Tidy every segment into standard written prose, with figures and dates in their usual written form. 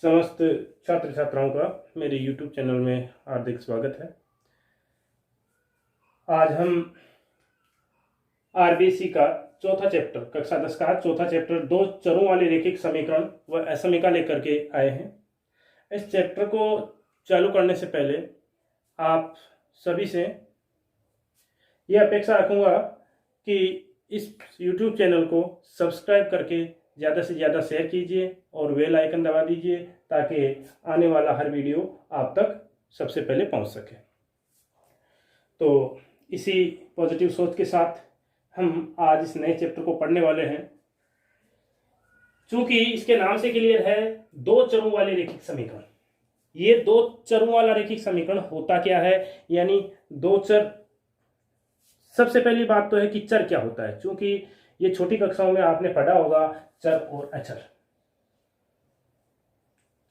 समस्त छात्र छात्राओं का मेरे YouTube चैनल में हार्दिक स्वागत है। आज हम आरबीसी का चौथा चैप्टर, कक्षा 10 का चौथा चैप्टर, दो चरों वाले रैखिक समीकरण व असमीका लेकर के आए हैं। इस चैप्टर को चालू करने से पहले आप सभी से यह अपेक्षा रखूंगा कि इस YouTube चैनल को सब्सक्राइब करके ज़्यादा से ज़्यादा शेयर कीजिए और बेल आइकन दबा दीजिए ताकि आने वाला हर वीडियो आप तक सबसे पहले पहुंच सके। तो इसी पॉजिटिव सोच के साथ हम आज इस नए चैप्टर को पढ़ने वाले हैं। चूंकि इसके नाम से क्लियर है, दो चरों वाले रैखिक समीकरण। ये दो चरों वाला रैखिक समीकरण होता क्या है, यानी दो चर। सबसे पहली बात तो है कि चर क्या होता है, क्योंकि ये छोटी कक्षाओं में आपने पढ़ा होगा चर और अचर।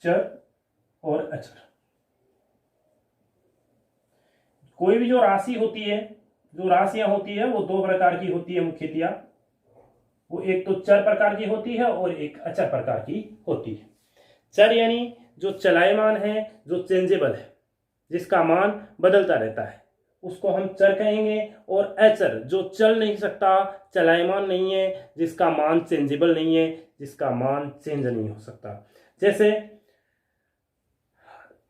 चर और अचर, कोई भी जो राशि होती है, जो राशियां होती है, वो दो प्रकार की होती है मुख्यतया। वो एक तो चर प्रकार की होती है और एक अचर प्रकार की होती है। चर यानी जो चलायमान है, जो चेंजेबल है, जिसका मान बदलता रहता है, उसको हम चर कहेंगे। और अचर जो चल नहीं सकता, चलायमान नहीं है, जिसका मान चेंजेबल नहीं है, जिसका मान चेंज नहीं हो सकता। जैसे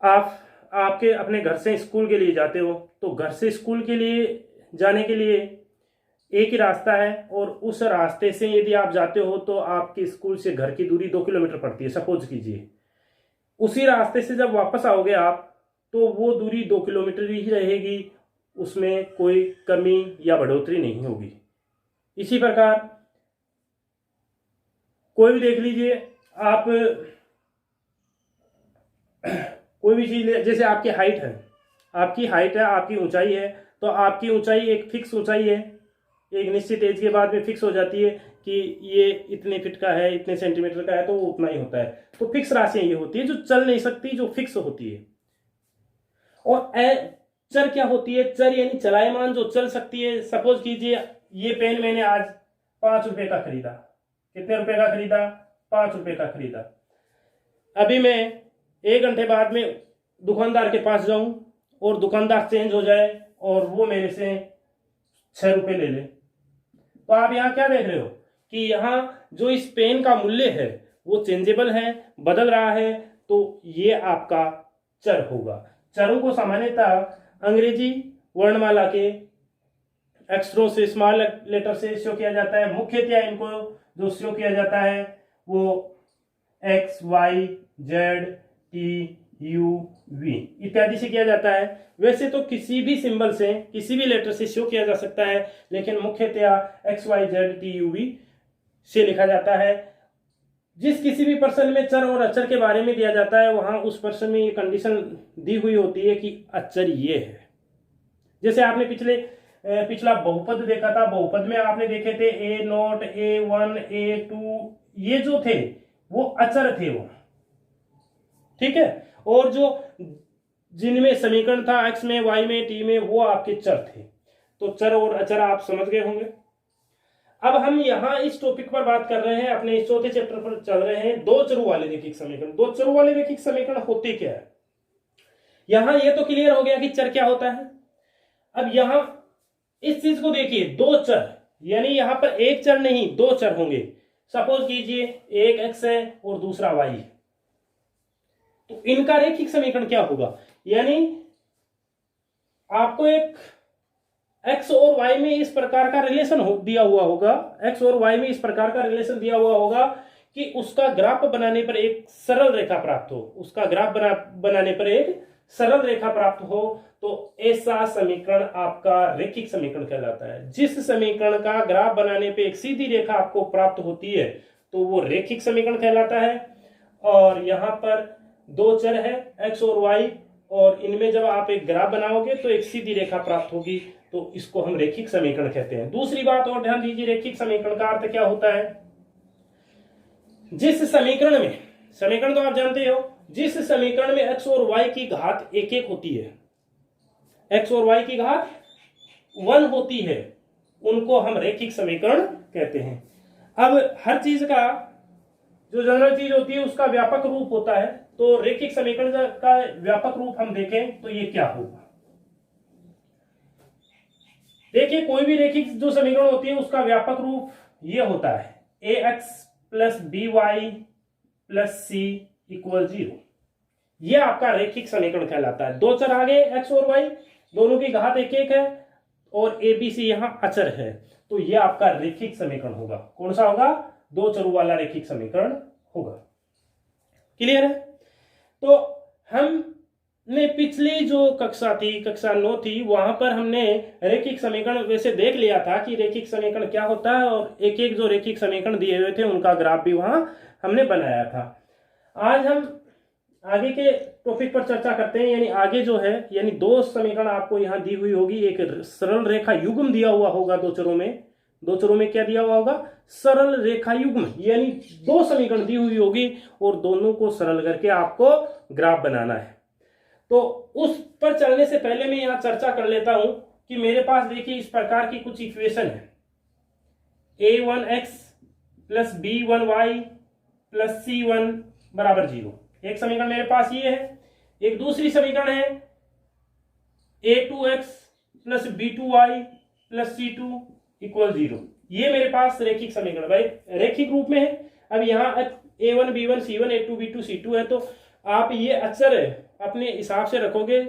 आपके अपने घर से स्कूल के लिए जाते हो, तो घर से स्कूल के लिए जाने के लिए एक ही रास्ता है, और उस रास्ते से यदि आप जाते हो तो आपके स्कूल से घर की दूरी 2 किलोमीटर पड़ती है, सपोज कीजिए। उसी रास्ते से जब वापस आओगे आप, तो वो दूरी 2 किलोमीटर ही रहेगी, उसमें कोई कमी या बढ़ोतरी नहीं होगी। इसी प्रकार कोई भी देख लीजिए आप, कोई भी चीज, जैसे आपकी हाइट है, आपकी ऊंचाई है, तो आपकी ऊंचाई एक फिक्स ऊंचाई है, एक निश्चित एज के बाद में फिक्स हो जाती है कि ये इतने फीट का है, इतने सेंटीमीटर का है, तो वो उतना ही होता है। तो फिक्स राशियां ये होती है जो चल नहीं सकती, जो फिक्स होती है। और चर क्या होती है? चर यानी चलायमान, जो चल सकती है। सपोज कीजिए ये पेन मैंने आज 5 रुपए का खरीदा। कितने रुपए का खरीदा? 5 रुपए का खरीदा। अभी मैं 1 घंटे बाद में दुकानदार के पास जाऊं और दुकानदार चेंज हो जाए और वो मेरे से 6 रुपए ले ले, तो आप यहाँ क्या देख रहे हो कि यहाँ जो इस पेन का मूल्य है वो चेंजेबल है, बदल रहा है। तो ये आपका चर होगा। चरों को सामान्यतः अंग्रेजी वर्णमाला के अक्षरों से, स्मॉल लेटर से शो किया जाता है। मुख्यतया इनको जो शो किया जाता है वो X, Y, Z, T, U, V इत्यादि से किया जाता है। वैसे तो किसी भी सिंबल से, किसी भी लेटर से शो किया जा सकता है, लेकिन मुख्यतया X, Y, Z, T, U, V से लिखा जाता है। जिस किसी भी प्रश्न में चर और अचर के बारे में दिया जाता है, वहां उस प्रश्न में ये कंडीशन दी हुई होती है कि अचर ये है। जैसे आपने पिछला बहुपद देखा था। बहुपद में आपने देखे थे A0, A1, A2, ये जो थे वो अचर थे वो, ठीक है। और जो जिनमें समीकरण था x में, y में, t में, वो आपके चर थे। तो चर और अचर आप समझ गए होंगे। अब हम यहां इस टॉपिक पर बात कर रहे हैं, अपने इस चौथे चैप्टर पर चल रहे हैं, दो चरों वाले रैखिक समीकरण। दो चरों वाले रैखिक समीकरण होते क्या है? यहां ये तो क्लियर हो गया कि चर क्या होता है। अब यहां इस चीज को देखिए, दो चर, यानी यहां पर एक चर नहीं, दो चर होंगे। सपोज कीजिए एक x है और दूसरा y है, तो इनका रैखिक समीकरण क्या होगा? यानी आपको एक x और y में इस प्रकार का रिलेशन दिया हुआ होगा, x और y में इस प्रकार का रिलेशन दिया हुआ होगा कि उसका ग्राफ बनाने पर एक सरल रेखा प्राप्त हो, उसका ग्राफ बनाने पर एक सरल रेखा प्राप्त हो, तो ऐसा समीकरण आपका रैखिक समीकरण कहलाता है। जिस समीकरण का ग्राफ बनाने पे एक सीधी रेखा आपको प्राप्त होती है, तो वो रैखिक समीकरण कहलाता है। और यहां पर दो चर है x और y, और इनमें जब आप एक ग्राफ बनाओगे तो एक सीधी रेखा प्राप्त होगी, तो इसको हम रैखिक समीकरण कहते हैं। दूसरी बात और ध्यान दीजिए, रैखिक समीकरण का अर्थ क्या होता है? जिस समीकरण में, समीकरण तो आप जानते हो, जिस समीकरण में x और y की घात 1 होती है, x और y की घात 1 होती है, उनको हम रैखिक समीकरण कहते हैं। अब हर चीज का जो जनरल चीज होती है उसका व्यापक रूप होता है। तो रेखिक समीकरण का व्यापक रूप हम देखें तो ये क्या होगा। देखिए कोई भी रेखिक जो समीकरण होती है उसका व्यापक रूप ये होता है ax plus b y plus c equal 0। ये आपका रेखिक समीकरण कहलाता है। दो चर आ गए x और y, दोनों की घात एक एक है और ए बी सी यहाँ अचर है, तो ये आपका रेखिक समीकरण होगा। कौन सा होगा? दो चरों वाला रेखिक समीकरण होगा। क्लियर है? तो हमने पिछली जो कक्षा थी, कक्षा 9 थी, वहां पर हमने रेखिक समीकरण वैसे देख लिया था कि रेखिक समीकरण क्या होता है और एक एक जो रेखिक समीकरण दिए हुए थे उनका ग्राफ भी वहां हमने बनाया था। आज हम आगे के टॉपिक पर चर्चा करते हैं, यानी आगे जो है, यानी दो समीकरण आपको यहाँ दी हुई होगी। एक सरल रेखा युग्म दिया हुआ होगा दो चरों में। दो चरों में क्या दिया हुआ होगा? सरल रेखा युग्म, यानी दो समीकरण दी हुई होगी और दोनों को सरल करके आपको ग्राफ बनाना है। तो उस पर चलने से पहले मैं यहाँ चर्चा कर लेता हूं कि मेरे पास देखिए इस प्रकार की कुछ इक्वेशन है। a1x plus b1y plus c1 बराबर 0। एक समीकरण मेरे पास ये है। एक दूसरी समीकरण है a2x plus b2y plus c2 equal 0। ये मेरे पास रेखिक समीकरण भाई रेखिक रूप में है। अब यहाँ a1 b1 c1 a2 b2 c2 है, तो आप ये अचर अपने हिसाब से रखोगे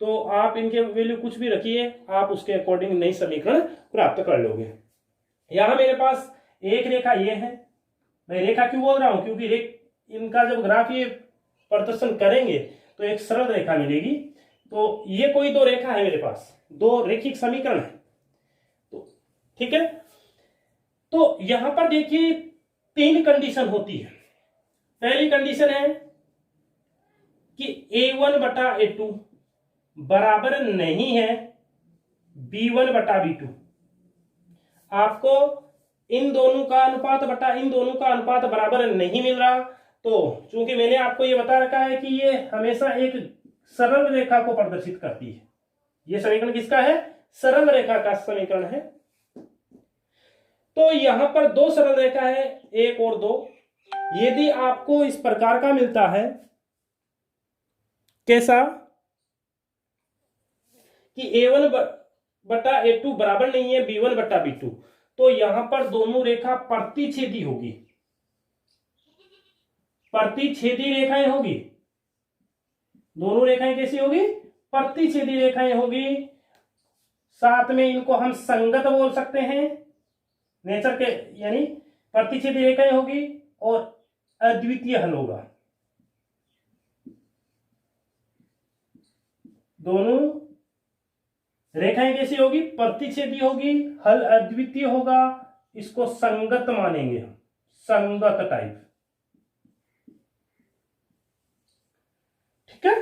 तो आप इनके वैल्यू कुछ भी रखिए, आप उसके अकॉर्डिंग नई समीकरण प्राप्त कर लोगे। यहाँ मेरे पास एक रेखा ये है। मैं रेखा क्यों बोल रहा हूं? क्योंकि इनका जब ग्राफ ये प्रदर्शन करेंगे तो एक सरल रेखा मिलेगी। तो ये कोई दो रेखा है मेरे पास, दो रेखिक समीकरण है। तो ठीक है, तो यहां पर देखिए तीन कंडीशन होती है। पहली कंडीशन है कि a1 बटा a2 बराबर नहीं है b1 बटा b2। आपको इन दोनों का अनुपात बटा इन दोनों का अनुपात बराबर नहीं मिल रहा, तो चूंकि मैंने आपको ये बता रखा है कि ये हमेशा एक सरल रेखा को प्रदर्शित करती है। ये समीकरण किसका है? सरल रेखा का समीकरण है। तो यहां पर दो सरल रेखा है, एक और दो। यदि आपको इस प्रकार का मिलता है, कैसा कि a1 बटा a2 बराबर नहीं है b1 बटा b2, तो यहां पर दोनों रेखा प्रतिच्छेदी होगी। प्रतिच्छेदी रेखाएं होगी। दोनों रेखाएं कैसी होगी? प्रतिच्छेदी रेखाएं होगी। साथ में इनको हम संगत बोल सकते हैं, नेचर के, यानी प्रतिच्छेदी रेखाएं होगी और अद्वितीय हल होगा। दोनों रेखाएं कैसी होगी? प्रतिच्छेदी होगी, हल अद्वितीय होगा। इसको संगत मानेंगे हम, संगत टाइप। ठीक है,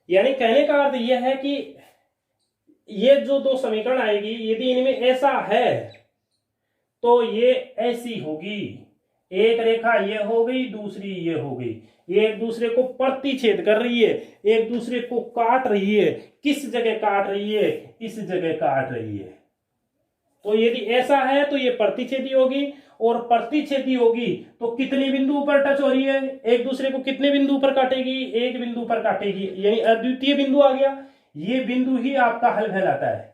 यानी कहने का अर्थ यह है कि ये जो दो समीकरण आएगी, यदि इनमें ऐसा है तो ये ऐसी होगी। एक रेखा ये हो गई, दूसरी ये हो गई। ये एक दूसरे को प्रतिच्छेद कर रही है, एक दूसरे को काट रही है। किस जगह काट रही है? इस जगह काट रही है। तो यदि ऐसा है तो ये प्रतिच्छेदी होगी, और प्रतिच्छेदी होगी तो कितने बिंदु पर टच हो रही है? एक दूसरे को कितने बिंदु पर काटेगी? एक बिंदु पर काटेगी, यानी अद्वितीय बिंदु आ गया। ये बिंदु ही आपका हल कहलाता है।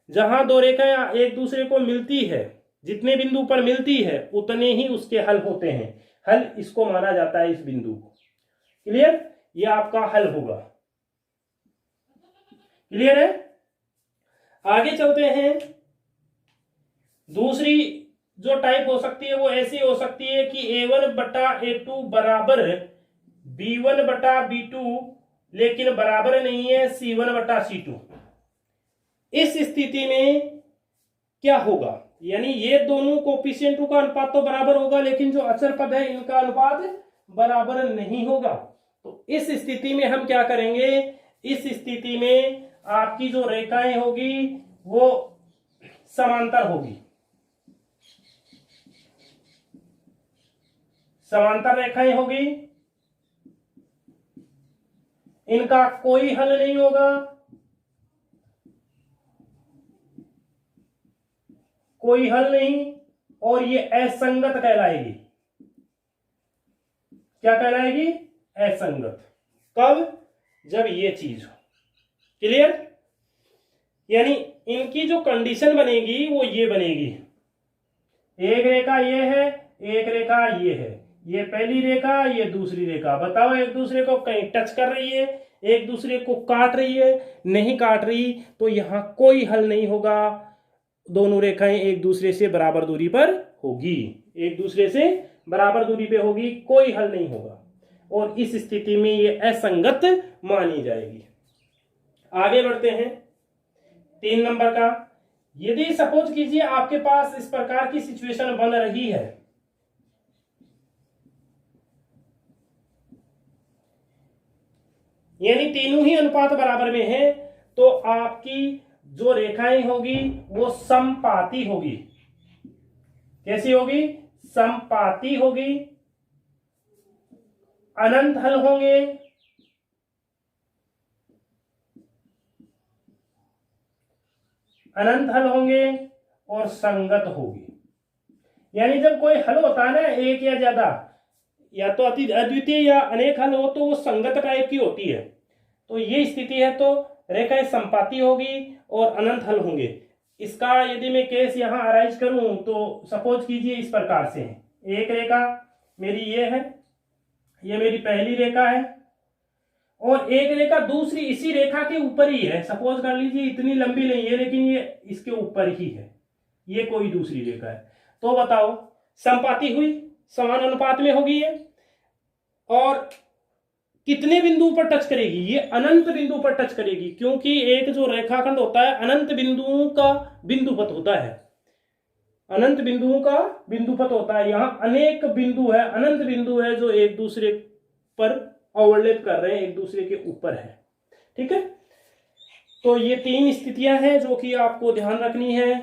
जहां दो रेखाएं एक दूसरे को मिलती है, जितने बिंदु पर मिलती है उतने ही उसके हल होते हैं। हल इसको माना जाता है, इस बिंदु को। क्लियर? ये आपका हल होगा। क्लियर है? आगे चलते हैं। दूसरी जो टाइप हो सकती है वो ऐसी हो सकती है कि a1 बटा a2 बराबर b1 बटा b2, लेकिन बराबर नहीं है c1 बटा c2। इस स्थिति में क्या होगा? यानी ये दोनों कोफिशिएंटों का अनुपात तो बराबर होगा, लेकिन जो अचर पद है इनका अनुपात बराबर नहीं होगा। तो इस स्थिति में हम क्या करेंगे? इस स्थिति में आपकी जो रेखाएं होगी वो समांतर होगी। समांतर रेखाएं होगी, इनका कोई हल नहीं होगा, कोई हल नहीं, और ये असंगत कहलाएगी। क्या कहलाएगी? असंगत। कब? जब ये चीज हो। क्लियर? यानी इनकी जो कंडीशन बनेगी वो ये बनेगी, एक रेखा ये है, एक रेखा ये है, ये पहली रेखा, ये दूसरी रेखा। बताओ एक दूसरे को कहीं टच कर रही है, एक दूसरे को काट रही है? नहीं काट रही, तो यहां कोई हल नहीं होगा। दोनों रेखाएं एक दूसरे से बराबर दूरी पर होगी, एक दूसरे से बराबर दूरी पे होगी, कोई हल नहीं होगा, और इस स्थिति में ये असंगत मानी जाएगी। आगे बढ़ते हैं 3 नंबर का। यदि सपोज कीजिए आपके पास इस प्रकार की सिचुएशन बन रही है, यानी तीनों ही अनुपात बराबर में है, तो आपकी जो रेखाएं होगी वो समपाती होगी। कैसी होगी? समपाती होगी। अनंत हल होंगे, अनंत हल होंगे और संगत होगी। यानी जब कोई हल होता है ना, एक या ज्यादा, या तो अद्वितीय या अनेक हल हो, तो वो संगत टाइप की होती है। तो ये स्थिति है, तो रेखाएं संपाती होगी और अनंत हल होंगे। इसका यदि मैं केस यहां अराइज करूं तो सपोज कीजिए इस प्रकार से है, एक रेखा मेरी ये है, ये मेरी पहली रेखा है, और एक रेखा दूसरी इसी रेखा के ऊपर ही है। सपोज कर लीजिए इतनी लंबी नहीं है, लेकिन ये इसके ऊपर ही है, ये कोई दूसरी रेखा है। तो बताओ संपाती हुई, समान अनुपात में होगी ये, और कितने बिंदु पर टच करेगी? ये अनंत बिंदु पर टच करेगी, क्योंकि एक जो रेखाखंड होता है अनंत बिंदुओं का बिंदुपथ होता है, अनंत बिंदुओं का बिंदुपथ होता है। यहां अनेक बिंदु है, अनंत बिंदु है जो एक दूसरे पर ओवरलैप कर रहे हैं, एक दूसरे के ऊपर है। ठीक है, तो ये 3 स्थितियां हैं जो कि आपको ध्यान रखनी है।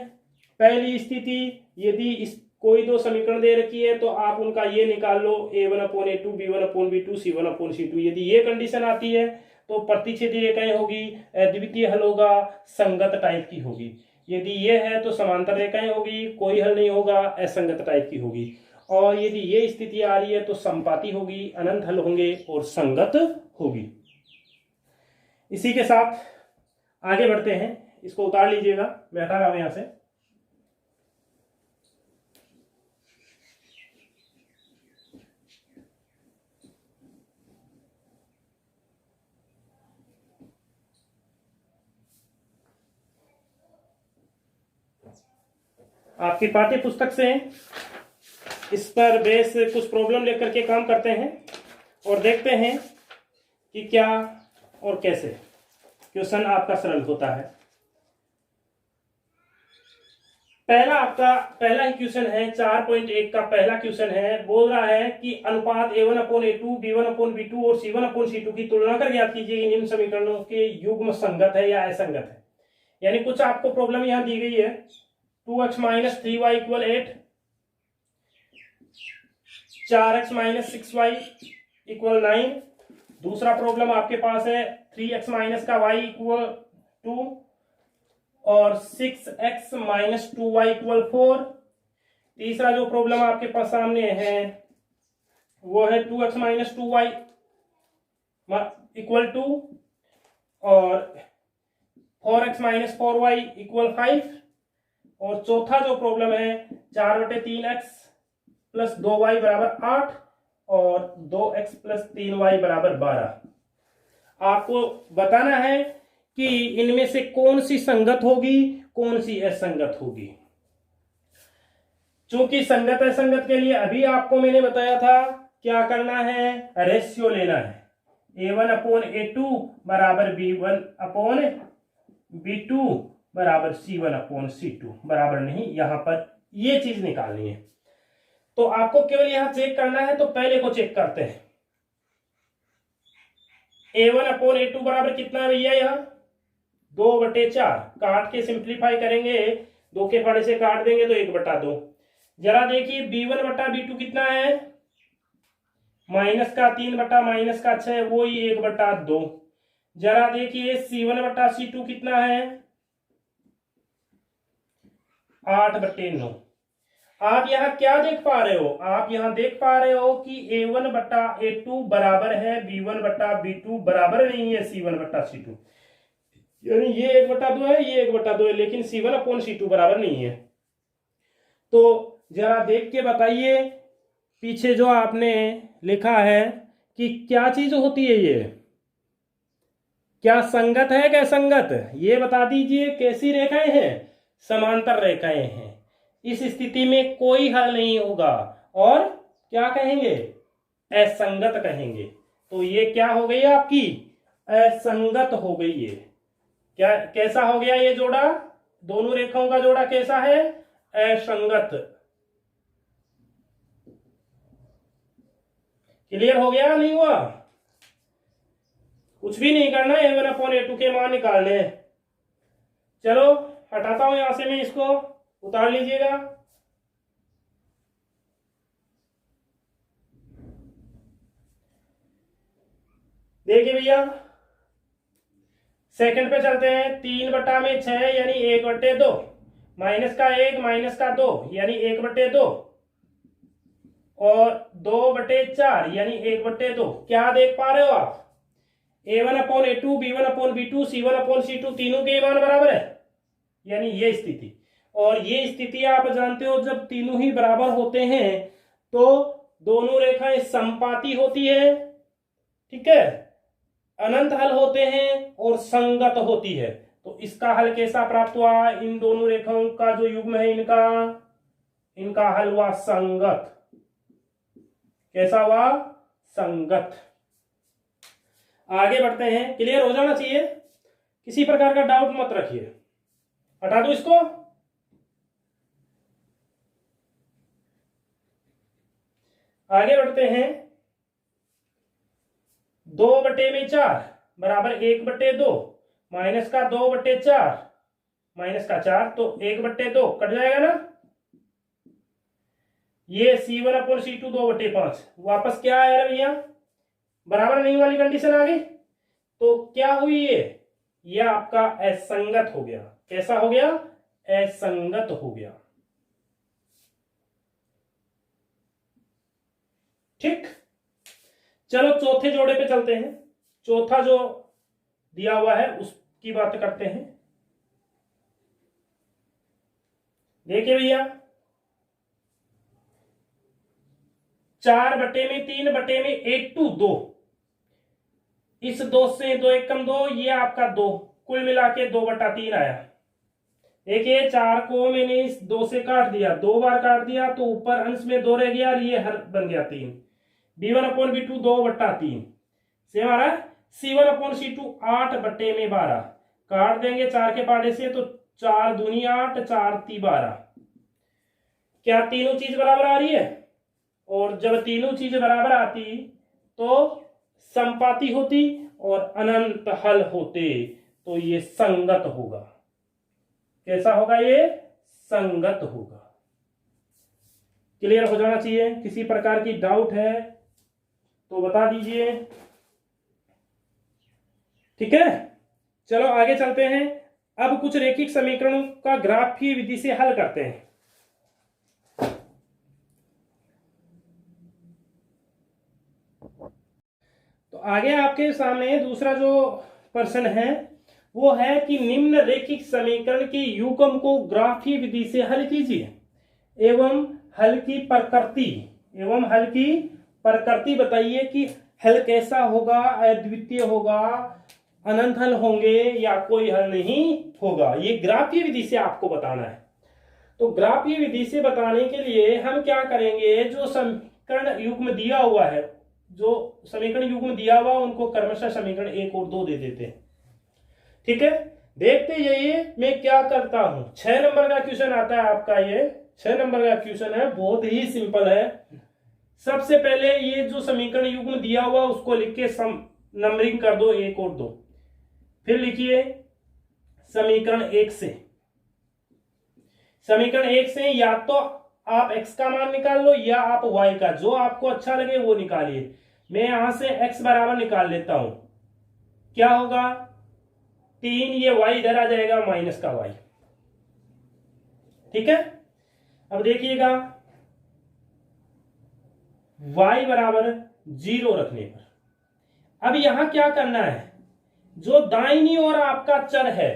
पहली स्थिति, यदि इस कोई 2 समीकरण दे रखी है तो आप उनका ये निकाल लो, a1/a2, b1/b2, c1/c2। यदि ये कंडीशन आती है तो प्रतिच्छेदी रेखाएं होगी, अद्वितीय हल होगा, संगत टाइप की होगी। यदि ये है तो समांतर रेखाएं होगी, कोई हल नहीं होगा, असंगत टाइप की होगी। और यदि ये स्थिति आ रही है तो संपाती होगी, अनंत हल होंगे और संगत होगी। इसी के साथ आगे बढ़ते हैं। इसको उतार लीजिएगा, मैं हटा रहा हूं यहां से। आपकी पाठ्य पुस्तक से इस पर बेस कुछ प्रॉब्लम लेकर के काम करते हैं और देखते हैं कि क्या और कैसे क्वेश्चन आपका सरल होता है। पहला ही क्वेश्चन है, 4.1 का पहला क्वेश्चन है। बोल रहा है कि अनुपात a1/a2, b1/b2 और c1/c2 की तुलना कर ज्ञात कीजिए कि निम्न समीकरणों के युग्म संगत है या असंगत है। यानी कुछ आपको प्रॉब्लम यहां दी गई है, 2x - 3y = 8, 4x - 6y = 9। दूसरा प्रॉब्लम आपके पास है 3x - का y = 2 और 6x - 2y = 4। तीसरा जो प्रॉब्लम आपके पास सामने है वो है 2x - 2y = 2 और 4x - 4y = 5। और चौथा जो प्रॉब्लम है 4/3x + 2y = 8 और 2x + 3y = 12। आपको बताना है कि इनमें से कौन सी संगत होगी, कौन सी असंगत होगी। चूंकि संगत असंगत के लिए अभी आपको मैंने बताया था क्या करना है, रेशियो लेना है। a1/a2 = b1/b2 = c1/c2 बराबर नहीं, यहां पर ये चीज निकालनी है। तो आपको केवल यहां चेक करना है, तो पहले को चेक करते हैं। a1/a2 बराबर कितना है भैया? यहां 2/4 काट के सिंप्लीफाई करेंगे, 2 के फाड़े से काट देंगे तो 1/2। जरा देखिए b1/b2 कितना है, -3/-6, वो ही 1/2। जरा देखिए c1/c2 कितना है, 8/9। आप यहाँ क्या देख पा रहे हो? आप यहाँ देख पा रहे हो कि A1 बटा A2 बराबर है B1 बटा B2 बराबर नहीं है C1 बटा C2। यानी ये 1/2 है, ये 1/2 है, लेकिन C1 अपॉन C2 बराबर नहीं है। तो जरा देख के बताइए पीछे जो आपने लिखा है कि क्या चीज होती है ये? क्या संगत है क्या संगत? ये बता दीजिए। कैसी रेखाएं हैं? समांतर रेखाएं हैं। इस स्थिति में कोई हल नहीं होगा और क्या कहेंगे? असंगत कहेंगे। तो ये क्या हो गई आपकी? असंगत हो गई ये। क्या कैसा हो गया ये जोड़ा? दोनों रेखाओं का जोड़ा कैसा है? असंगत। क्लियर हो गया? नहीं हुआ? कुछ भी नहीं करना, A1 अपॉन A2 के मान निकालने। चलो हटाता हूं यहां से मैं इसको, उतार लीजिएगा। देखिए भैया सेकंड पे चलते हैं। 3/6 यानी 1/2, माइनस का 1 माइनस का 2 यानी 1/2 और 2/4 यानी 1/2। क्या देख पा रहे हो आप? A1 upon A2, B1 upon B2, C1 upon C2 तीनों के मान बराबर है, यानी ये स्थिति। और ये स्थिति आप जानते हो जब तीनों ही बराबर होते हैं तो दोनों रेखाएं समपाती होती है, ठीक है, अनंत हल होते हैं और संगत होती है। तो इसका हल कैसा प्राप्त हुआ? इन दोनों रेखाओं का जो युग्म है इनका हल हुआ संगत। कैसा हुआ? संगत। आगे बढ़ते हैं। क्लियर हो जाना चाहिए, किसी प्रकार का डाउट मत रखिए। हटा दो इसको। आगे बढ़ते हैं। 2/4 बराबर 1/2, माइनस का 2/4 माइनस का 4 तो 1/2 कट जाएगा ना। ये C1 अपॉन C2 2/5 वापस क्या आया भैया? बराबर नहीं वाली कंडीशन आ गई। तो क्या हुई ये आपका असंगत हो गया। कैसा हो गया? असंगत हो गया। ठीक, चलो चौथे जोड़े पे चलते हैं। चौथा जो दिया हुआ है उसकी बात करते हैं। देखिए भैया 4/3/2, इस 2 से 2 1 कम 2, ये आपका 2, कुल मिला के 2/3 आया। देखिए 4 को मैंने इस 2 से काट दिया, 2 बार काट दिया तो ऊपर अंश में 2 रह गया और ये हर बन गया 3। B1 अपॉन B2 2/3 से हमारा C1 अपॉन C2 8/12 काट देंगे 4 के पाड़े से तो 4 दूनी 8 4 ती 12। क्या तीनों चीज बराबर आ रही है? और जब तीनों चीज बराबर आती तो समपाती होती और अनंत हल होते तो ये संगत होगा। कैसा होगा? ये संगत होगा। क्लियर हो जाना चाहिए। किसी प्रकार की डाउट है तो बता दीजिए, ठीक है। चलो आगे चलते हैं। अब कुछ रैखिक समीकरणों का ग्राफीय विधि से हल करते हैं। तो आगे आपके सामने दूसरा जो प्रश्न है वो है कि निम्न रैखिक समीकरण के युग्म को ग्राफीय विधि से हल कीजिए एवं हल की प्रकृति बताइए कि हल कैसा होगा, अद्वितीय होगा, अनंत हल होंगे या कोई हल नहीं होगा। ये ग्राफीय विधि से आपको बताना है। तो ग्राफीय विधि से बताने के लिए हम क्या करेंगे? जो समीकरण युग्म दिया हुआ है, जो समीकरण युग्म दिया हुआ उनको क्रमशः समीकरण 1 और 2 दे देते हैं, ठीक है। देखते जाइए मैं क्या करता हूं। 6 नंबर का क्वेश्चन आता है आपका। ये 6 नंबर का क्वेश्चन है, बहुत ही सिंपल है। सबसे पहले ये जो समीकरण युग्म दिया हुआ उसको लिख के नंबरिंग कर दो 1 और 2। फिर लिखिए समीकरण 1 से। समीकरण 1 से या तो आप x का मान निकाल लो या आप y का, जो आपको अच्छा लगे वो निकालिए। मैं यहां से x बराबर निकाल लेता हूं। क्या होगा? 3, ये y इधर आ जाएगा माइनस का y, ठीक है। अब देखिएगा y बराबर 0 रखने पर अब यहां क्या करना है, जो दाहिनी ओर आपका चर है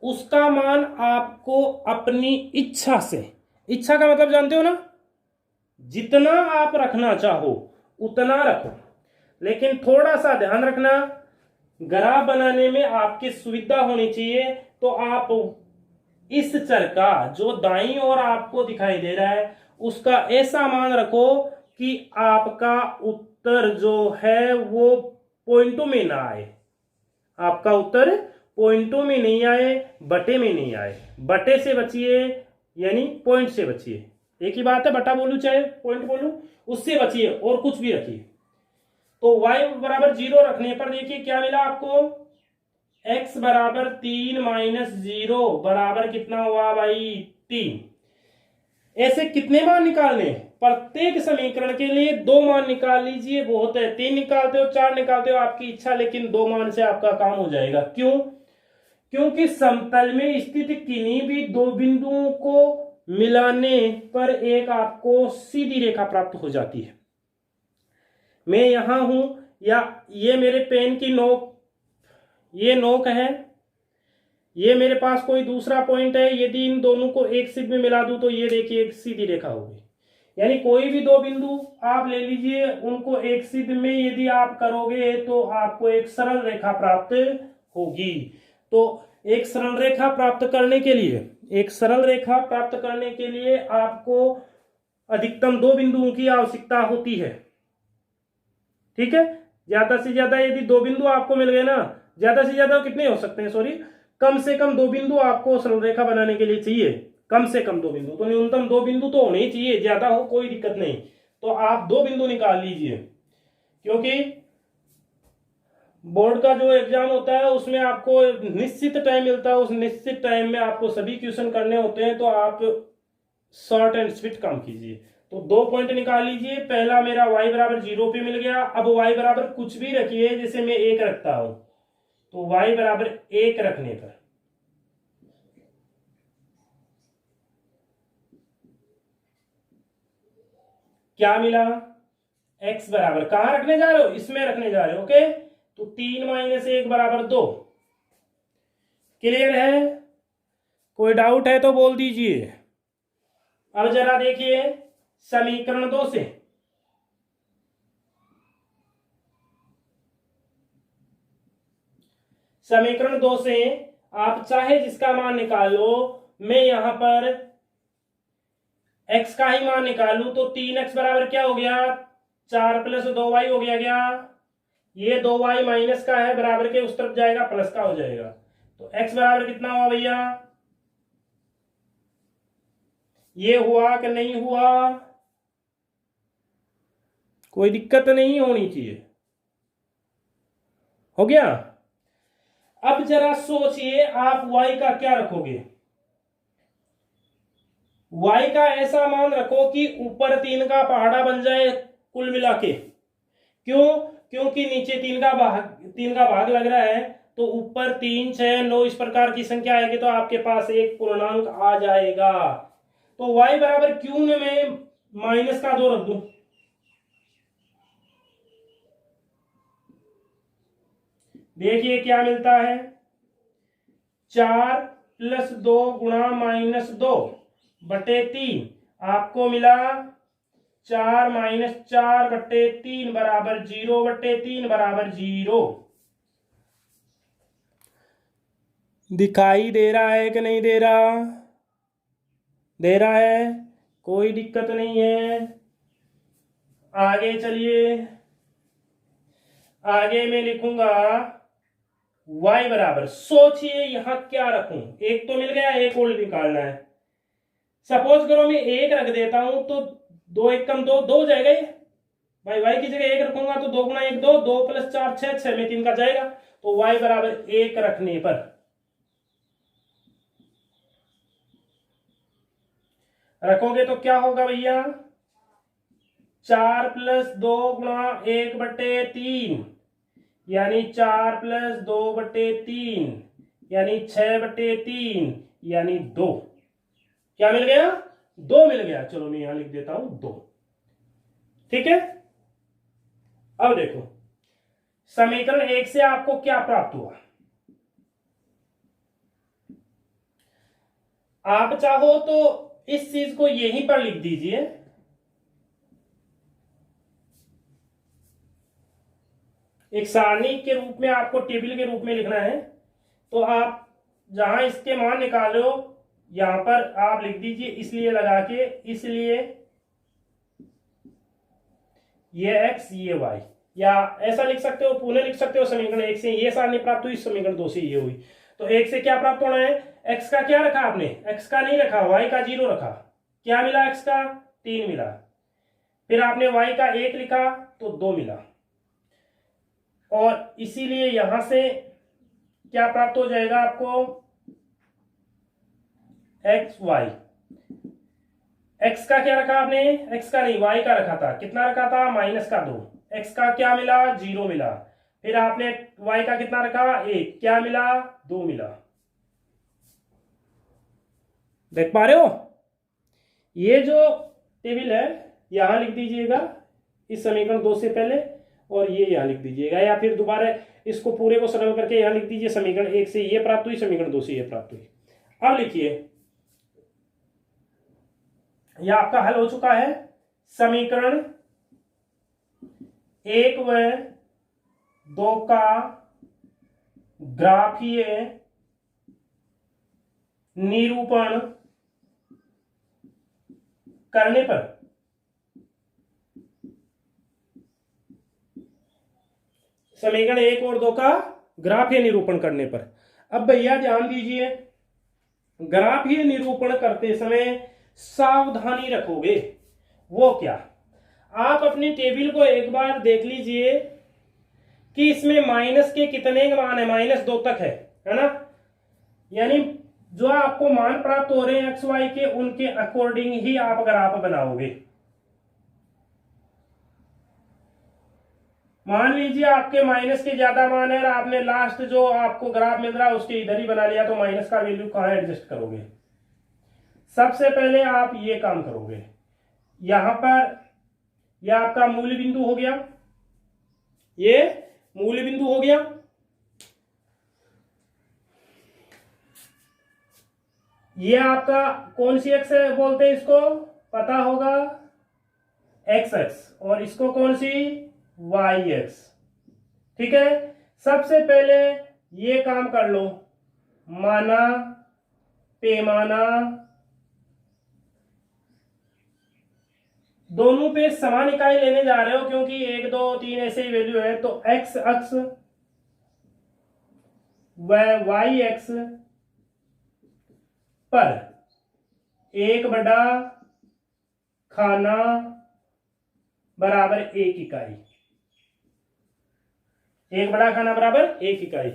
उसका मान आपको अपनी इच्छा से, इच्छा का मतलब जानते हो ना, जितना आप रखना चाहो उतना रखो, लेकिन थोड़ा सा ध्यान रखना ग्राफ बनाने में आपकी सुविधा होनी चाहिए। तो आप इस चर का जो दाईं ओर आपको दिखाई दे रहा है उसका ऐसा मान रखो कि आपका उत्तर जो है वो पॉइंटों में ना आए, आपका उत्तर पॉइंटों में नहीं आए, बटे में नहीं आए। बटे से बचिए यानी पॉइंट से बचिए, एक ही बात है, बटा बोलूं चाहे पॉइंट बोलूं, उससे बचिए और कुछ भी रखिए। तो y बराबर 0 रखने पर देखिए क्या मिला आपको, x बराबर 3 माइनस 0 बराबर कितना हुआ भाई 3। ऐसे कितने मान निकालने, प्रत्येक समीकरण के लिए 2 मान निकाल लीजिए, बहुत है। 3 निकालते हो 4 निकालते हो आपकी इच्छा, लेकिन 2 मान से आपका काम हो जाएगा। क्यों? क्योंकि समतल में स्थित किन्हीं भी दो बिंदुओं को मिलाने पर एक आपको सीधी रेखा प्राप्त हो जाती है। मैं यहां हूं या ये मेरे पेन की नोक, ये नोक है, ये मेरे पास कोई दूसरा पॉइंट है, यदि इन दोनों को एक सिर में मिला दूं तो ये देखिए एक सीधी रेखा होगी। यानी कोई भी दो बिंदु आप ले लीजिए, उनको एक सिद्ध में यदि आप करोगे तो आपको एक सरल रेखा प्राप्त होगी। तो एक सरल रेखा प्राप्त करने के लिए, एक सरल रेखा प्राप्त करने के लिए आपको अधिकतम 2 बिंदुओं की आवश्यकता होती है। ठीक है, ज्यादा से ज्यादा यदि 2 बिंदु आपको मिल गए ना, ज्यादा से ज्यादा कितने हो सकते हैं, सॉरी, कम से कम 2 बिंदु आपको सरल रेखा बनाने के लिए चाहिए। कम से कम 2 बिंदु, तो न्यूनतम 2 बिंदु तो होने ही चाहिए, ज्यादा हो कोई दिक्कत नहीं। तो आप 2 बिंदु निकाल लीजिए, क्योंकि बोर्ड का जो एग्जाम होता है उसमें आपको निश्चित टाइम मिलता है, उस निश्चित टाइम में आपको सभी क्वेश्चन करने होते हैं। तो आप शॉर्ट एंड स्वीट काम कीजिए। तो 2 पॉइंट निकाल लीजिए। पहला मेरा y बराबर 0 पे मिल गया। अब y बराबर कुछ भी रखिए, जैसे मैं 1 रखता हूं, तो y बराबर 1 रखने पर क्या मिला, x बराबर कहां रखने जा रहे हो, इसमें रखने जा रहे हो, ओके। तो 3 माइनस 1 बराबर 2। क्लियर है? कोई डाउट है तो बोल दीजिए। अब जरा देखिए समीकरण 2 से, समीकरण 2 से आप चाहे जिसका मान निकाल लो। मैं यहां पर x का ही मान निकालूं तो 3x बराबर क्या हो गया, 4 प्लस 2y हो गया क्या, ये 2y माइनस का है, बराबर के उस तरफ जाएगा प्लस का हो जाएगा। तो x बराबर कितना हुआ भैया, ये हुआ कि नहीं हुआ, कोई दिक्कत नहीं होनी चाहिए, हो गया। अब जरा सोचिए आप y का क्या रखोगे, y का ऐसा मान रखो कि ऊपर 3 का पहाड़ा बन जाए कुल मिला के। क्यों? क्योंकि नीचे 3 का भाग लग रहा है, तो ऊपर 3, 6, 9 इस प्रकार की संख्या आएगी, तो आपके पास एक पूर्णांक आ जाएगा। तो y बराबर क्यों में माइनस का 2 रख दूं, देखिए क्या मिलता है, 4 प्लस 2 गुणा माइनस 2 बटे 3, आपको मिला 4 माइनस 4 बटे 3 बराबर 0 बटे 3 बराबर 0। दिखाई दे रहा है कि नहीं दे रहा, दे रहा है, कोई दिक्कत नहीं है। आगे चलिए, आगे मैं लिखूंगा y बराबर, सोचिए यहां क्या रखूं, एक तो मिल गया, एक और निकालना है। सपोज करो मैं 1 रख देता हूं तो 2 1 कम 2 2 हो जाएगा ये भाई, y की जगह 1 रखूंगा तो 2 गुना 1 2, 2 प्लस 4 6, 6 में 3 का जाएगा। तो y बराबर 1 रखने पर रखोगे तो क्या होगा भैया, 4 प्लस 2 गुणा 1 बटे 3 यानी 4 प्लस 2 बटे 3 यानी 6 बटे 3 यानी 2। क्या मिल गया, 2 मिल गया, चलो मैं यहां लिख देता हूं 2। ठीक है, अब देखो समीकरण 1 से आपको क्या प्राप्त हुआ। आप चाहो तो इस चीज को यहीं पर लिख दीजिए, एक सारणी के रूप में, आपको टेबल के रूप में लिखना है। तो आप जहां इसके मान निकालो यहां पर आप लिख दीजिए इसलिए लगा के, इसलिए ये x ये y, या ऐसा लिख सकते हो, पुनः लिख सकते हो समीकरण 1 से ये सारणी प्राप्त हुई, समीकरण 2 से ये हुई। तो 1 से क्या प्राप्त होना है, x का क्या रखा आपने, x का नहीं रखा, y का 0 रखा, क्या मिला, x का 3 मिला, फिर आपने y का 1 लिखा तो 2 मिला, और इसीलिए यहां से क्या प्राप्त हो जाएगा आपको, एक्स वाई। एक्स का क्या रखा आपने, एक्स का नहीं वाई का रखा था, कितना रखा था, -2। एक्स का क्या मिला, 0 मिला, फिर आपने वाई का कितना रखा, 1, क्या मिला, 2 मिला। देख पा रहे हो, ये जो टेबल है यहां लिख दीजिएगा इस समीकरण 2 से पहले, और ये यहां लिख दीजिएगा, या फिर दोबारा इसको पूरे को सरल करके यहां लिख दीजिए, समीकरण 1 से ये प्राप्त हुई, समीकरण 2 से ये प्राप्त हुई। अब लिखिए, यह आपका हल हो चुका है। समीकरण 1 व 2 का ग्राफीय निरूपण करने पर समीकरण 1 और 2 का ग्राफीय निरूपण करने पर, अब भैया ध्यान दीजिए, ग्राफीय निरूपण करते समय सावधानी रखोगे। वो क्या, आप अपनी टेबल को एक बार देख लीजिए कि इसमें माइनस के कितने मान है, -2 तक है ना, यानी जो आपको मान प्राप्त हो रहे हैं एक्स वाई के, उनके अकॉर्डिंग ही आप ग्राफ बनाओगे। मान लीजिए आपके माइनस के ज्यादा मान है और आपने लास्ट जो आपको ग्राफ मिल रहा है उसके इधर ही बना लिया, तो माइनस का वैल्यू कहां एडजस्ट करोगे। सबसे पहले आप ये काम करोगे, यहां पर यह आपका मूल बिंदु हो गया, ये मूल बिंदु हो गया, ये आपका कौन सी एक्स बोलते हैं, इसको पता होगा, एक्स एक्स, और इसको कौन सी, वाई एक्स। ठीक है, सबसे पहले ये काम कर लो, माना पैमाना दोनों पे समान इकाई लेने जा रहे हो, क्योंकि 1 2 3 ऐसे ही वैल्यू है, तो एक्स अक्ष व वाई एक्स पर 1 बटा खाना बराबर 1 इकाई, 1 बड़ा खाना बराबर 1 इकाई।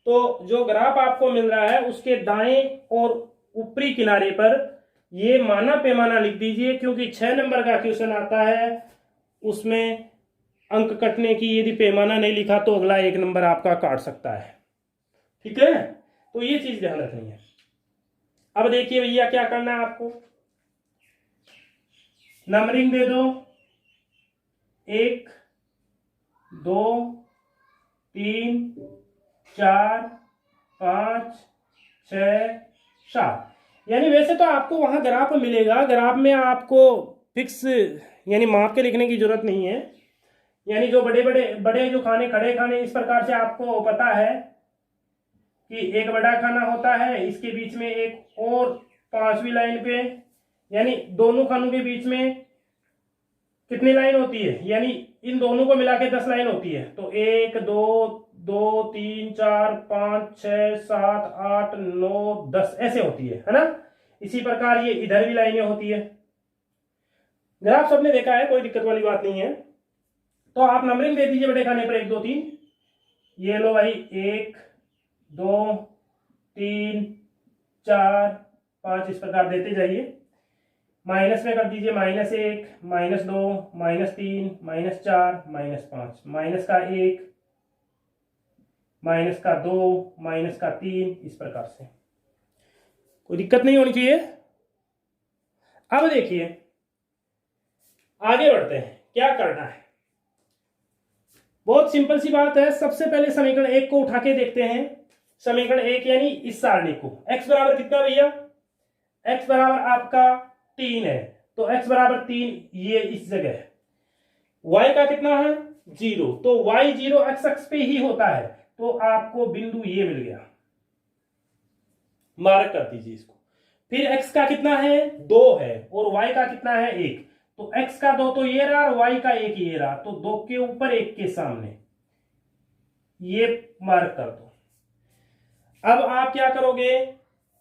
तो जो ग्राफ आपको मिल रहा है उसके दाएं और ऊपरी किनारे पर ये माना पैमाना लिख दीजिए, क्योंकि 6 नंबर का क्वेश्चन आता है उसमें अंक कटने की, यदि पैमाना नहीं लिखा तो अगला 1 नंबर आपका काट सकता है। ठीक है, तो ये चीज ध्यान रखनी है। अब देखिए भैया क्या करना है आपको, नंबरिंग दे दो, 1 2 3 4 5 6 7, यानी वैसे तो आपको वहां ग्राफ मिलेगा, ग्राफ में आपको फिक्स यानी माप के लिखने की जरूरत नहीं है, यानी जो बड़े जो खाने, खड़े खाने, इस प्रकार से आपको पता है कि 1 बड़ा खाना होता है, इसके बीच में एक और 5वीं लाइन पे, यानी दोनों खानों के बीच में कितनी लाइन होती है, यानी इन दोनों को मिला के 10 लाइन होती है, तो 1 2 2 3 4 5 6 7 8 9 10 ऐसे होती है ना। इसी प्रकार ये इधर भी लाइनें होती है। ग्राफ सबने देखा है, कोई दिक्कत वाली बात नहीं है। तो आप नंबरिंग दे दीजिए बड़े खाने पर 1 2 3, ये लो भाई 1 2 3 4 5, इस प्रकार देते जाइए। माइनस में कर दीजिए -1 -2 -3 -4 -5, माइनस का 1 माइनस का 2 माइनस का 3, इस प्रकार से। कोई दिक्कत नहीं होनी चाहिए। अब देखिए आगे बढ़ते हैं, क्या करना है। बहुत सिंपल सी बात है। सबसे पहले समीकरण 1 को उठा के देखते हैं। समीकरण 1 यानी इस सारणी को, x बराबर कितना भैया, x बराबर आपका 3 है, तो x बराबर 3 ये इस जगह है। y का कितना है 0, तो y 0 x अक्ष पे ही होता है, तो आपको बिंदु ये मिल गया, मार्क कर दीजिए इसको। फिर x का कितना है 2 है और y का कितना है 1, तो x का 2 तो ये रहा और y का 1 ये रहा, तो 2 के ऊपर 1 के सामने ये मार्क कर दो। अब आप क्या करोगे,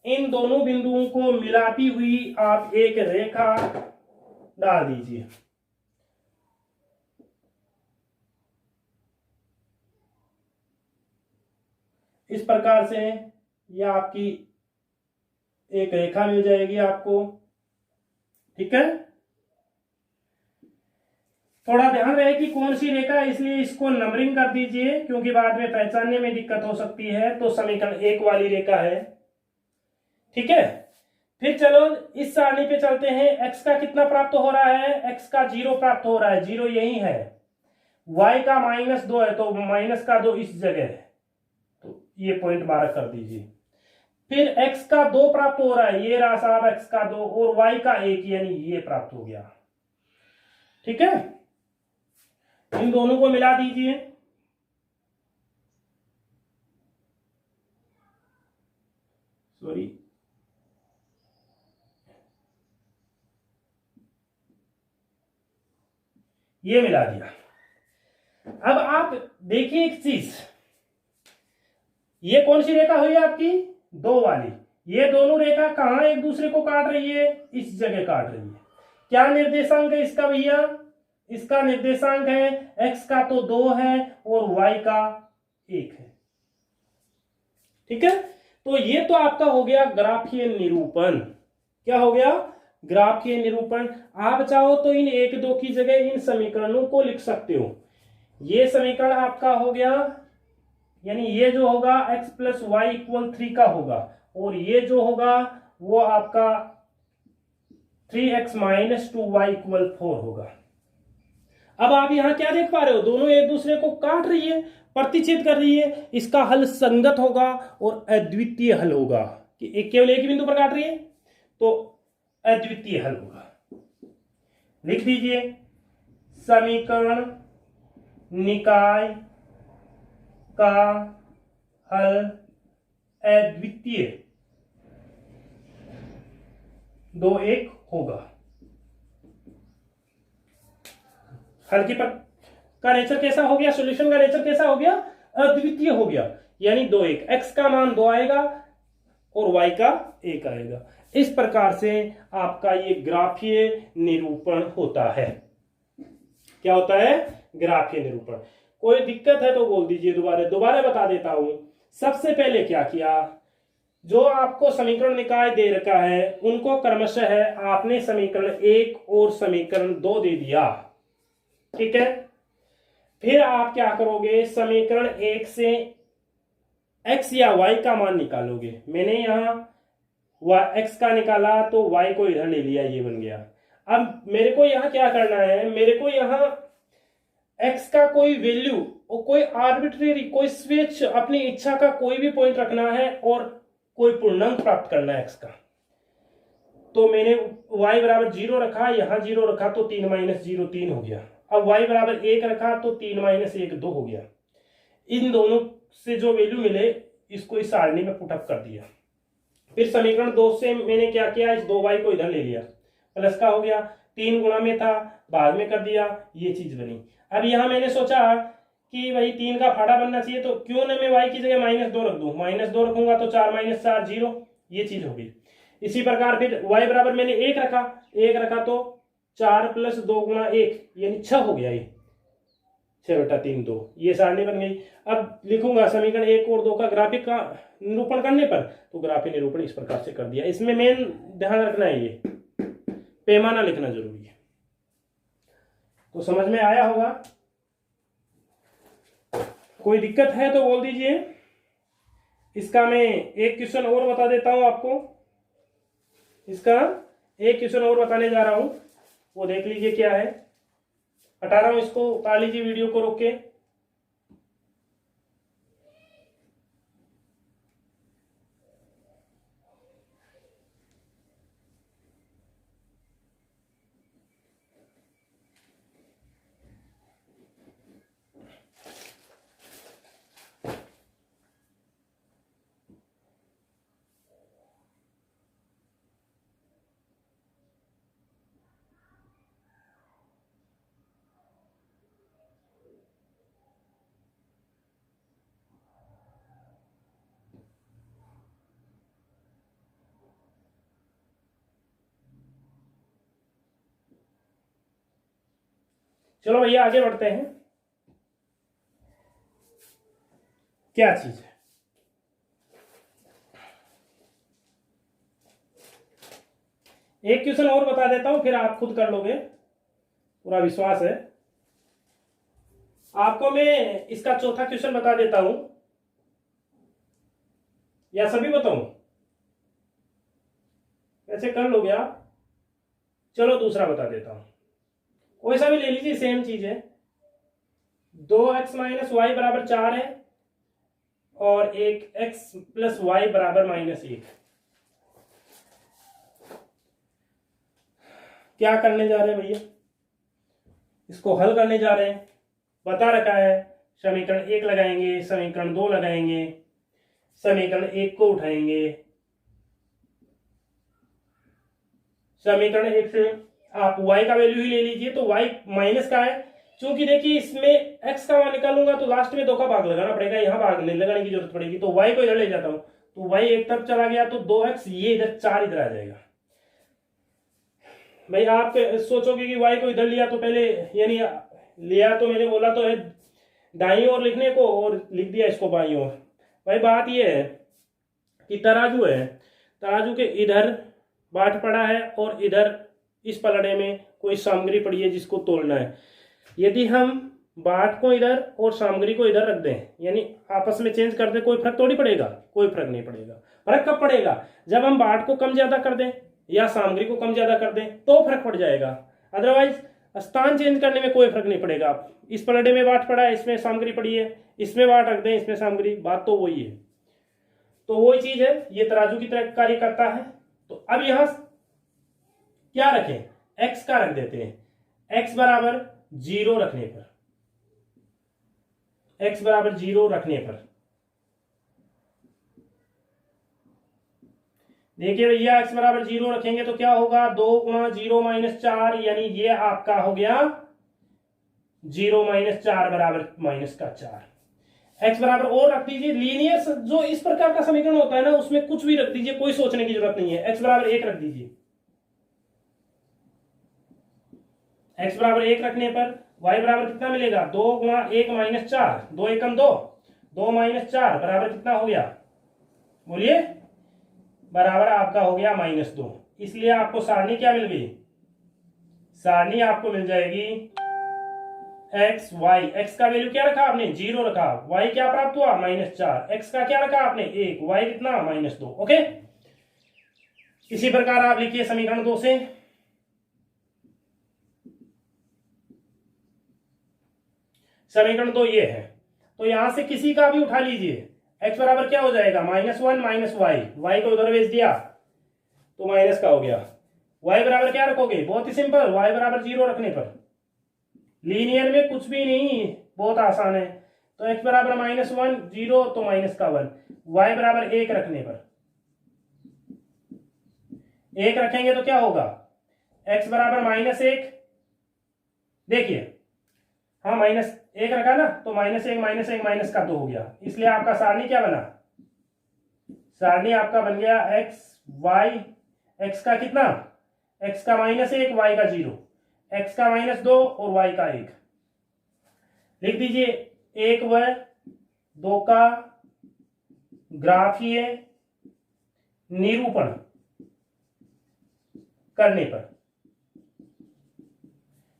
इन दोनों बिंदुओं को मिलाती हुई आप एक रेखा डाल दीजिए। इस प्रकार से यह आपकी एक रेखा मिल जाएगी आपको, ठीक है। थोड़ा ध्यान रहे कि कौन सी रेखा, इसलिए इसको नंबरिंग कर दीजिए क्योंकि बाद में पहचानने में दिक्कत हो सकती है। तो समीकरण 1 वाली रेखा है, ठीक है। फिर चलो इस सारणी पे चलते हैं। x का कितना प्राप्त हो रहा है, x का 0 प्राप्त हो रहा है, 0 यही है। y का -2 है, तो -2 इस जगह है, तो ये पॉइंट मार्क कर दीजिए। फिर x का 2 प्राप्त हो रहा है, ये रहा साहब x का 2, और y का 1 यानी ये प्राप्त हो गया, ठीक है। इन दोनों को मिला दीजिए। सॉरी, ये मिला दिया। अब आप देखिए एक चीज, ये कौन सी रेखा हुई आपकी 2 वाली, ये दोनों रेखा कहां एक दूसरे को काट रही है, इस जगह काट रही है। क्या निर्देशांक है इसका भैया, इसका निर्देशांक है x का तो 2 है और y का 1 है, ठीक है। तो ये तो आपका हो गया ग्राफीय निरूपण। क्या हो गया, ग्राफीय निरूपण। आप चाहो तो इन 1 2 की जगह इन समीकरणों को लिख सकते हो। ये समीकरण आपका हो गया, यानी ये जो होगा x प्लस वाई इक्वल 3 का होगा, और ये जो होगा वो आपका 3x माइनस 2y इक्वल 4 होगा। अब आप यहां क्या देख पा रहे हो, दोनों एक दूसरे को काट रही है, प्रतिच्छेद कर रही है। इसका हल संगत होगा और अद्वितीय हल होगा, कि एक केवल एक ही बिंदु पर काट रही है तो अद्वितीय हल होगा। लिख दीजिए, समीकरण निकाय का हल अद्वितीय 2 1 होगा। हल की का नेचर कैसा हो गया, सॉल्यूशन का नेचर कैसा हो गया, अद्वितीय हो गया, यानी 2 1, x का मान 2 आएगा और y का 1 आएगा। इस प्रकार से आपका ये ग्राफीय निरूपण होता है। क्या होता है, ग्राफीय निरूपण। कोई दिक्कत है तो बोल दीजिए, दोबारा बता देता हूं। सबसे पहले क्या किया, जो आपको समीकरण निकाय दे रखा है उनको क्रमशः है आपने समीकरण 1 और समीकरण 2 दे दिया, ठीक है। फिर आप क्या करोगे, समीकरण 1 से x या y का मान निकालोगे। मैंने यहां x का निकाला तो y को इधर ले लिया, ये बन गया। अब मेरे को यहां क्या करना है, मेरे को यहां x का कोई वैल्यू और कोई आर्बिट्रेरी, कोई स्वेच्छ अपनी इच्छा का कोई भी पॉइंट रखना है और कोई पूर्णांक प्राप्त करना है x का। तो मैंने y बराबर 0 रखा, यहां 0 रखा तो 3 माइनस 0 3 हो गया। अब y बराबर 1 रखा तो 3 माइनस 1 2 हो गया। इन दोनों से जो वैल्यू मिले इसको इस सारणी में पुटअप कर दिया। फिर समीकरण 2 से मैंने क्या किया, इस 2y को इधर ले लिया, प्लस का हो गया, 3 गुणा में था बाद में कर दिया, ये चीज बनी। अब यहां मैंने सोचा कि भाई 3 का फाड़ा बनना चाहिए, तो क्यों ना मैं y की जगह -2 रख दूं, -2 रखूंगा तो 4 माइनस 4 0, ये चीज होगी। इसी प्रकार फिर y बराबर मैंने 1 रखा तो 4 प्लस 2 गुणा 1 यानी 6 हो गया, ये 6/3 2, ये सारणी बन गई। अब लिखूंगा समीकरण 1 और 2 का ग्राफिक का निरूपण करने पर, तो ग्राफिक निरूपण इस प्रकार से कर दिया। इसमें मेन ध्यान रखना है, ये पैमाना लिखना जरूरी है। तो समझ में आया होगा, कोई दिक्कत है तो बोल दीजिए। इसका मैं एक क्वेश्चन और बता देता हूं आपको। इसका एक क्वेश्चन और बताने जा रहा हूं, वो देख लीजिए क्या है। हटा रहा हूं इसको, उतार लीजिए वीडियो को रोक के। चलो भैया आगे बढ़ते हैं। क्या चीज है, एक क्वेश्चन और बता देता हूं, फिर आप खुद कर लोगे, पूरा विश्वास है आपको। मैं इसका चौथा क्वेश्चन बता देता हूं, या सभी बताऊं? ऐसे कर लोगे आप? चलो दूसरा बता देता हूं, कोई सा भी ले लीजिए, सेम चीज है। 2x माइनस वाई बराबर 4 है और एक x प्लस वाई बराबर -1। क्या करने जा रहे हैं भैया? इसको हल करने जा रहे हैं। बता रखा है समीकरण 1 लगाएंगे, समीकरण 2 लगाएंगे, समीकरण 1 को उठाएंगे, समीकरण 1 से आप y का वैल्यू ही ले लीजिए, तो y माइनस का है। चूंकि देखिए इसमें x का मान निकालूंगा तो लास्ट में 2 का भाग लगाना पड़ेगा, यहां भाग नहीं लगाने की जरूरत पड़ेगी, तो y को इधर ले जाता हूं, तो y एक तरफ चला गया तो 2x, ये इधर 4 इधर आ जाएगा। भाई आप सोचोगे कि y को इधर लिया तो पहले, यानी लिया तो मैंने बोला तो है दाईं ओर लिखने को, और लिख दिया इसको बाईं ओर। भाई बात ये है कि तराजू है, तराजू के इधर बाट पड़ा है और इधर इस पलड़े में कोई सामग्री पड़ी है जिसको तोलना है। यदि हम बाट को इधर और सामग्री को इधर रख दें, यानी आपस में चेंज कर दें, कोई फर्क थोड़ी पड़ेगा? कोई फर्क नहीं पड़ेगा। फर्क कब पड़ेगा? जब हम बाट को कम ज्यादा कर दें या सामग्री को कम ज्यादा कर दें तो फर्क पड़ जाएगा, अदरवाइज स्थान चेंज करने में कोई फर्क नहीं पड़ेगा। आप इस पलड़े में बाट पड़ा है, इसमें सामग्री पड़ी है, इसमें बाट रख दें, इसमें सामग्री, बात तो वही है। तो वही चीज है, ये तराजू की तरह कार्य करता है। तो अब यहां क्या रखें? x का रख देते हैं। x बराबर 0 रखने पर, x बराबर 0 रखने पर देखिए भैया, x बराबर 0 रखेंगे तो क्या होगा? 2 गुणा 0 माइनस 4, यानी ये आपका हो गया 0 माइनस 4 बराबर -4। x बराबर और रख दीजिए, लीनियर जो इस प्रकार का समीकरण होता है ना, उसमें कुछ भी रख दीजिए, कोई सोचने की जरूरत नहीं है। x बराबर 1 रख दीजिए। x बराबर 1 रखने पर y बराबर कितना मिलेगा? 2 गुणा 1 माइनस 4, 2 एकम 2, 2 माइनस 4 बराबर कितना हो गया? बोलिए। बराबर आपका हो गया -2। इसलिए आपको सारणी क्या मिल गई? सारणी आपको मिल जाएगी x y। x का वैल्यू क्या रखा आपने? 0 रखा। y क्या प्राप्त हुआ? -4। x का क्या रखा आपने? 1। y कितना? -2। ओके, इसी प्रकार आप लिखिए समीकरण 2 से। समीकरण 2 ये है, तो यहां से किसी का भी उठा लीजिए। x बराबर क्या हो जाएगा? -1 माइनस वाई, वाई को उधर भेज दिया तो माइनस का हो गया। y बराबर क्या रखोगे? बहुत ही सिंपल, y बराबर 0 रखने पर, लीनियर में कुछ भी नहीं, बहुत आसान है। तो x बराबर -1, 0 तो माइनस का 1, y बराबर 1 रखने पर, 1 रखेंगे तो क्या होगा? x बराबर -1, देखिए हाँ -1 रखा ना, तो -1 माइनस का 2 हो गया। इसलिए आपका सारणी क्या बना? सारणी आपका बन गया x y, x का कितना? x का -1, y का 0, x का -2 और y का 1। लिख दीजिए 1 व 2 का ग्राफीय निरूपण करने पर,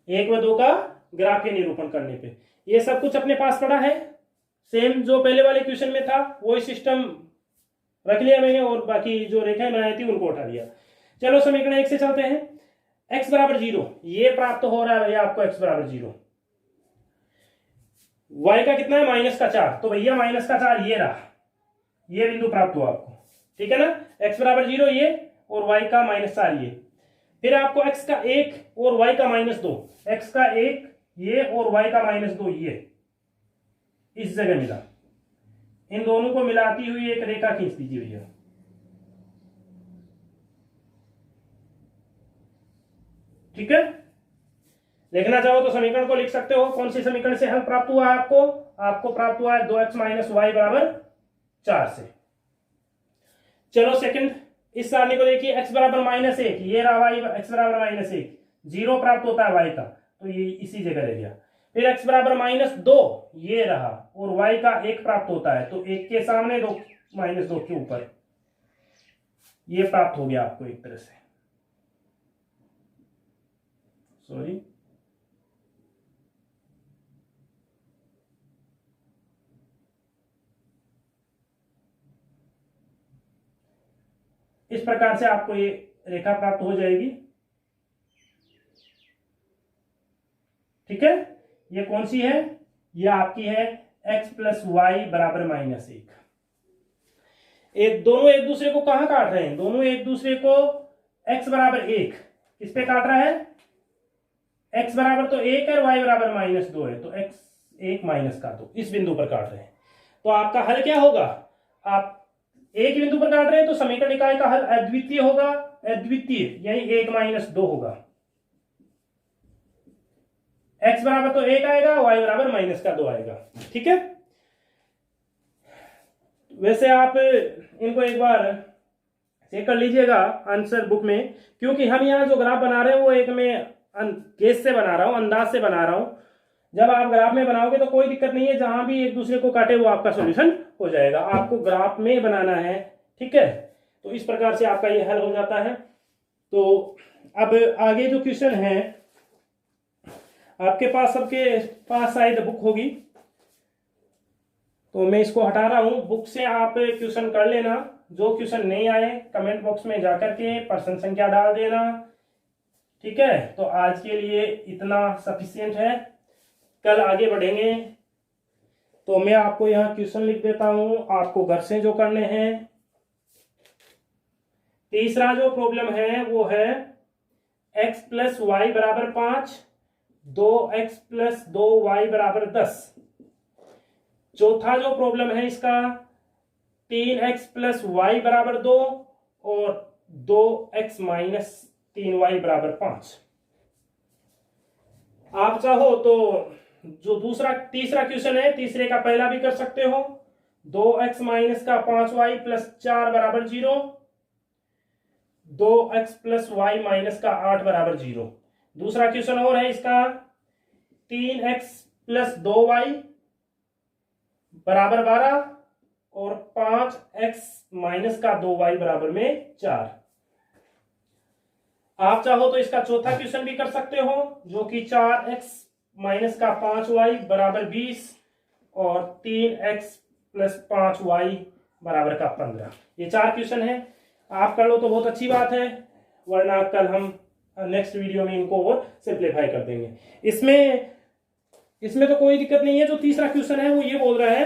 1 व 2 का ग्राफीय निरूपण करने पे, ये सब कुछ अपने पास पड़ा है। सेम जो पहले वाले क्वेश्चन में था वही सिस्टम रख लिया मैंने, और बाकी जो रेखाएं बनाई थी उनको उठा दिया। चलो समीकरण 1 से चलते हैं। x बराबर 0 ये प्राप्त हो रहा है भैया आपको, x बराबर 0। y का कितना है -4, तो भैया -4 ये रहा, ये बिंदु प्राप्त हुआ आपको, ठीक है ना। x बराबर 0 ये और y का -4 ये। फिर आपको x का 1 और y का -2, x का 1 ये और y का -2 ये इस जगह मिला। इन दोनों को मिलाती हुई एक रेखा खींच दीजिए भैया। ठीक है, लिखना चाहो तो समीकरण को लिख सकते हो। कौन सी समीकरण से हल प्राप्त हुआ है आपको? आपको प्राप्त हुआ है 2x - y बराबर 4 से। चलो सेकंड, इस सारणी को देखिए, x बराबर -1 ये रहा y, x बराबर -1 0 प्राप्त होता है y का, तो ये इसी जगह रह गया। फिर x बराबर -2 ये रहा और y का 1 प्राप्त होता है, तो 1 के सामने 2 -2 के ऊपर ये प्राप्त हो गया आपको एक तरह से, सॉरी इस प्रकार से आपको ये रेखा प्राप्त हो जाएगी। ठीक है, ये कौन सी है? ये आपकी है x + y बराबर -1। दोनों एक दूसरे को कहां काट रहे हैं? दोनों एक दूसरे को x बराबर 1 किस पे काट रहा है? x बराबर तो 1 है, y बराबर -2 है, तो x 1 - का 2 इस बिंदु पर काट रहे हैं। तो आपका हल क्या होगा? आप एक बिंदु पर काट रहे हैं तो समीकरण इकाई का हल अद्वितीय होगा, अद्वितीय यानी 1 - 2 होगा। x बराबर तो 1 आएगा, y बराबर -2 आएगा। ठीक है, वैसे आप इनको एक बार चेक कर लीजिएगा आंसर बुक में, क्योंकि हम यहाँ जो ग्राफ बना रहे हैं वो एक में केस से बना रहा हूं, अंदाज से बना रहा हूं। जब आप ग्राफ में बनाओगे तो कोई दिक्कत नहीं है, जहां भी एक दूसरे को काटे वो आपका सॉल्यूशन हो जाएगा। आपको ग्राफ में बनाना है, ठीक है, तो इस प्रकार से आपका ये हल हो जाता है। तो अब आगे जो क्वेश्चन है आपके पास, सबके पास शायद बुक होगी, तो मैं इसको हटा रहा हूं। बुक से आप क्वेश्चन कर लेना, जो क्वेश्चन नहीं आए कमेंट बॉक्स में जाकर के प्रश्न संख्या डाल देना। ठीक है, तो आज के लिए इतना सफिशिएंट है, कल आगे बढ़ेंगे। तो मैं आपको यहाँ क्वेश्चन लिख देता हूं, आपको घर से जो करने हैं। तीसरा जो प्रॉब्लम है वो है x + y बराबर 5, 2x + 2y बराबर 10। चौथा जो प्रॉब्लम है इसका 3x + y बराबर 2 और 2x - 3y बराबर 5। आप चाहो तो जो तीसरा क्वेश्चन है, तीसरे का पहला भी कर सकते हो। 2x - का 5y + 4 बराबर 0, 2x + y - का 8 बराबर 0। दूसरा क्वेश्चन और है इसका 3x + 2y बराबर 12 और 5x - का 2y बराबर में 4। आप चाहो तो इसका चौथा क्वेश्चन भी कर सकते हो, जो कि 4x - का 5y बराबर 20 और 3x + 5y बराबर का 15। ये 4 क्वेश्चन है, आप कर लो तो बहुत अच्छी बात है, वरना कल हम नेक्स्ट वीडियो में इनको और सिंप्लीफाई कर देंगे। इसमें तो कोई दिक्कत नहीं है। जो तीसरा क्वेश्चन है वो ये बोल रहा है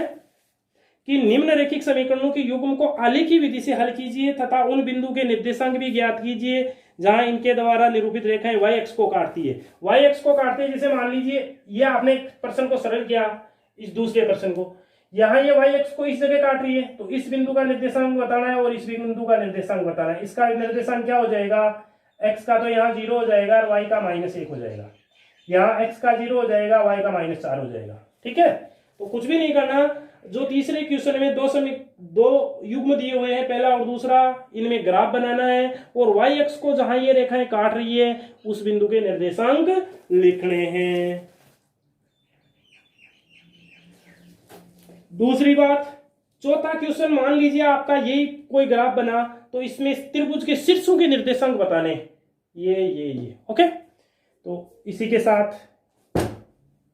कि निम्नलिखित समीकरणों के युग्म को आलेखी विधि से हल कीजिए तथा उन बिंदु के निर्देशांक भी ज्ञात कीजिए जहां इनके द्वारा निरूपित रेखाएं y अक्ष को काटती है। y अक्ष को काटते हैं, जैसे मान लीजिए ये आपने एक प्रश्न को सरल किया, इस दूसरे प्रश्न को, यहाँ ये y अक्ष को इस जगह काट रही है, तो इस बिंदु का निर्देशांक बताना है और इस बिंदु का निर्देशांक बताना है। इसका निर्देशांक क्या हो जाएगा? x का तो यहाँ 0 हो जाएगा और y का -1 हो जाएगा। यहाँ x का 0 हो जाएगा, y का -4 हो जाएगा। ठीक है, तो कुछ भी नहीं करना। जो तीसरे क्वेश्चन में दो युग्म दिए हुए हैं, पहला और दूसरा, इनमें ग्राफ बनाना है और y अक्ष को जहां ये रेखाएं काट रही है उस बिंदु के निर्देशांक लिखने हैं। दूसरी बात, चौथा क्वेश्चन, मान लीजिए आपका यही कोई ग्राफ बना, तो इसमें त्रिभुज के शीर्षों के निर्देशांक बताने, ये ओके। तो इसी के साथ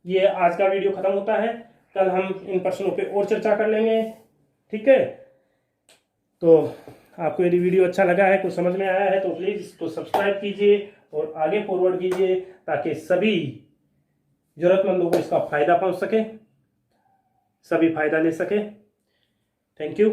ये आज का वीडियो खत्म होता है। कल हम इन प्रश्नों पे और चर्चा कर लेंगे। ठीक है, तो आपको यदि वीडियो अच्छा लगा है, कुछ समझ में आया है, तो प्लीज़ इसको सब्सक्राइब कीजिए और आगे फॉरवर्ड कीजिए ताकि सभी ज़रूरतमंदों को इसका फ़ायदा पहुंच सके, सभी फ़ायदा ले सके। Thank you.